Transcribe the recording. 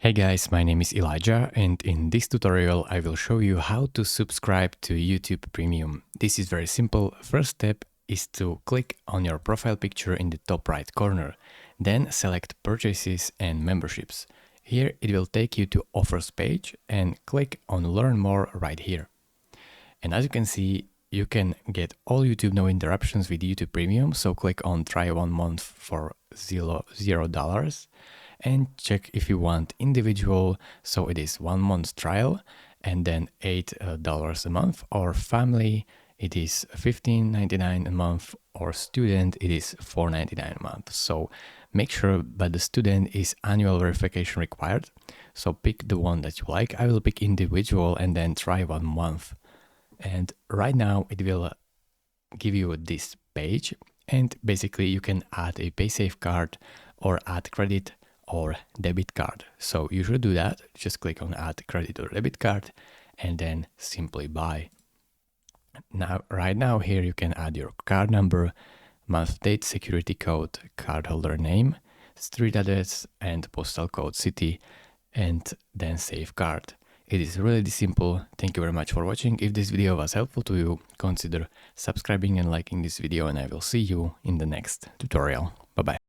Hey guys, my name is Elijah, and in this tutorial I will show you how to subscribe to YouTube Premium. This is very simple. First step is to click on your profile picture in the top right corner. Then select Purchases and Memberships. Here it will take you to Offers page and click on Learn More right here. And as you can see, you can get all YouTube no interruptions with YouTube Premium. So click on Try 1 month for $0 and check if you want individual. So it is 1 month trial and then $8 a month, or family it is $15.99 a month, or student it is $4.99 a month. So make sure that the student is annual verification required. So pick the one that you like. I will pick individual and then try 1 month. And right now it will give you this page, and basically you can add a PaySafe card or add credit or debit card. So you should do that. Just click on add credit or debit card and then simply buy. Now, right now here you can add your card number, month, date, security code, cardholder name, street address and postal code city, and then save card. It is really simple. Thank you very much for watching. If this video was helpful to you, consider subscribing and liking this video, and I will see you in the next tutorial. Bye bye.